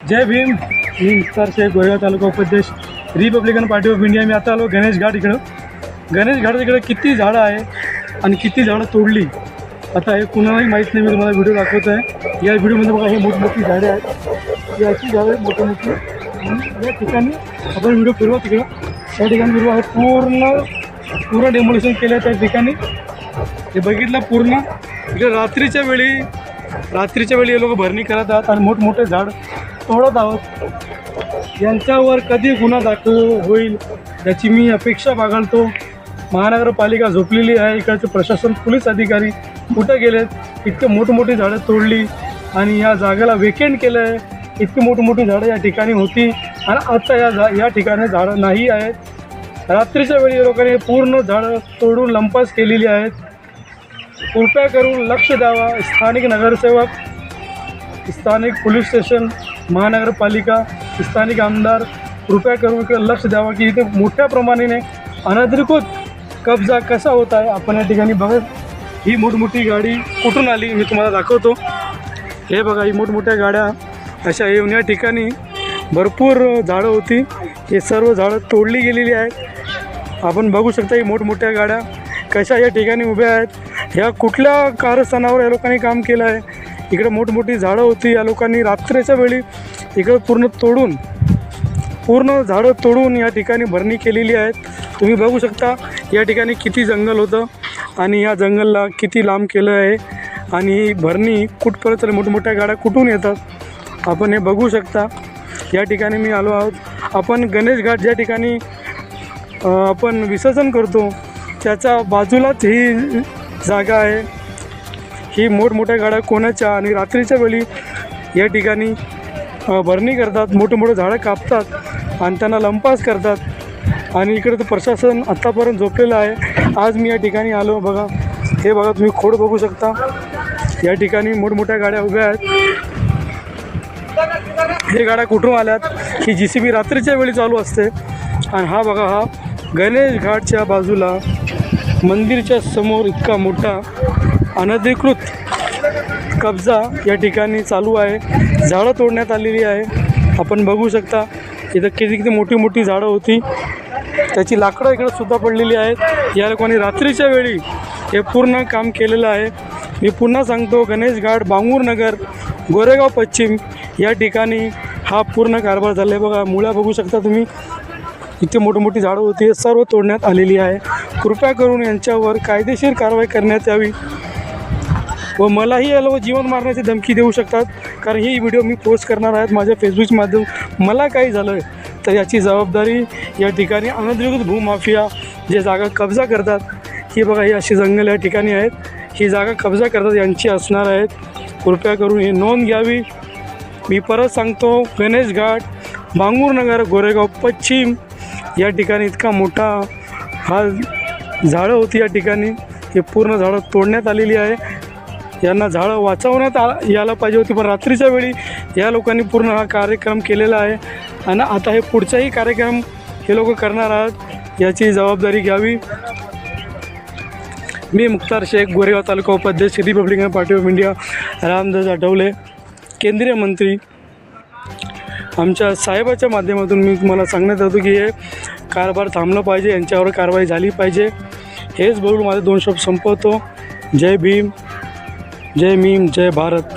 जय भीम. मी मुख्तार शेख, गोरेगाव तालुका उपाध्यक्ष, Republican party of India. मी आता आलो गणेश घाट इकडं. गणेश घाटात इकडं किती झाडं आहे आणि किती झाडं तोडली आता हे कुणालाही माहीत नाही. मी तुम्हाला व्हिडिओ दाखवत आहे. या व्हिडिओमध्ये बघा हे मोठमोठी झाडे आहेत. याची झाडं मोठी या ठिकाणी आपण व्हिडिओ फिरवा तिकडं. त्या ठिकाणी फिरवा हे पूर्ण डेमोलेशन केलं आहे त्या ठिकाणी. हे बघितलं पूर्ण इकडे रात्रीच्या वेळी हे लोक भरणी करत आहात आणि मोठमोठे झाड तोडत आहोत. यांच्यावर कधी गुन्हा दाखल होईल याची मी अपेक्षा बाळगतो. महानगरपालिका झोपलेली आहे. इकडचे प्रशासन, पोलीस अधिकारी कुठं गेलेत? इतके मोठमोठी झाडं तोडली आणि या जागेला वेकेंट केलं आहे. इतकी मोठमोठी झाडं या ठिकाणी होती आणि आता या ठिकाणी झाडं नाही आहेत. रात्रीच्या वेळी या लोकांनी पूर्ण झाडं तोडून लंपास केलेली आहेत. कृपया करून लक्ष द्यावा. स्थानिक नगरसेवक, स्थानिक पोलीस स्टेशन, महानगरपालिका, स्थानिक आमदार कृपया करून इकडे लक्ष द्यावा की इथे मोठ्या प्रमाणाने अनधिकृत कब्जा कसा होत आहे. आपण या ठिकाणी बघत ही मोठमोठी गाडी कुठून आली मी तुम्हाला दाखवतो. हे बघा ही मोठमोठ्या गाड्या अशा येऊन या ठिकाणी भरपूर झाडं होती. हे सर्व झाडं तोडली गेलेली आहेत. आपण बघू शकता ही मोठमोठ्या गाड्या कशा या ठिकाणी उभ्या आहेत. ह्या कुठल्या कारस्थानावर या लोकांनी काम केलं आहे. इकडे मोठमोठी झाडं होती. या लोकांनी रात्रीच्या वेळी इकडं पूर्ण झाडं तोडून या ठिकाणी भरणी केलेली आहेत. तुम्ही बघू शकता या ठिकाणी किती जंगल होतं आणि या जंगलला किती लांब केलं आहे आणि ही भरणी कुठपर्यंत मोठमोठ्या गाड्या कुठून येतात आपण हे बघू शकता. या ठिकाणी मी आलो आहोत. आपण गणेश घाट ज्या ठिकाणी आपण विसर्जन करतो त्याच्या बाजूलाच ही जागा आहे. ही मोठमोठ्या गाड्या कोणाच्या आणि रात्रीच्या वेळी या ठिकाणी भरणी करतात. मोठे झाडं कापतात आणि त्यांना लंपास करतात आणि इकडे तर प्रशासन आत्तापर्यंत झोपलेलं आहे. आज मी या ठिकाणी आलो. बघा हे बघा तुम्ही खोड बघू शकता. या ठिकाणी मोठमोठ्या गाड्या उभ्या आहेत. हे गाड्या कुठून आल्यात? ही JCB रात्रीच्या वेळी चालू असते. आणि हा बघा हा गणेश घाटच्या बाजूला मंदिरच्या समोर इतका मोठा अनधिकृत कब्जा या ठिकाणी चालू आहे. झाडं तोडण्यात आलेली आहे. आपण बघू शकता इथं किती मोठी झाडं होती. त्याची लाकडं इकडं सुद्धा पडलेली आहेत. या लोकांनी रात्रीच्या वेळी हे पूर्ण काम केलेलं आहे. मी पुन्हा सांगतो गणेश घाट, बांगूरनगर, गोरेगाव पश्चिम या ठिकाणी हा पूर्ण कारभार झाला आहे. बघा मुळा बघू शकता तुम्ही. इथे मोठी झाडं होती हे सर्व तोडण्यात आलेली आहे. कृपया करून यांच्यावर कायदेशीर कारवाई करण्यात यावी व मलाही या लोक जीवन मारण्याची धमकी देऊ शकतात. कारण ही व्हिडिओ मी पोस्ट करणार आहेत माझ्या फेसबुक माध्यम. मला काही झालं तर याची जबाबदारी या ठिकाणी अनधिकृत भूमाफिया जे जागा कब्जा करतात. ही बघा ही अशी जंगल या ठिकाणी आहेत. ही जागा कब्जा करतात यांची असणार आहेत. कृपया करून ही नोंद घ्यावी. मी परत सांगतो गणेश घाट, बांगूरनगर, गोरेगाव पश्चिम या ठिकाणी इतका मोठा हा झाडं होती. या ठिकाणी हे पूर्ण झाडं तोडण्यात आलेली आहे. यांना झाडं वाचवण्यात यायला पाहिजे होती पण रात्रीच्या वेळी या लोकांनी पूर्ण हा कार्यक्रम केलेला आहे. आणि आता हे पुढचाही कार्यक्रम हे लोक करणार आहेत. याची जबाबदारी घ्यावी. मी मुख्तार शेख, गोरेगाव तालुका उपाध्यक्ष, Republican party of India. Ramdas Athawale केंद्रीय मंत्री आमच्या साहेबाच्या माध्यमातून मी तुम्हाला सांगण्यात येतो की हे कारभार थांबलं पाहिजे. यांच्यावर कारवाई झाली पाहिजे. हेच बोलून माझे 2 शब्द संपवतो. जय भीम, जय भारत.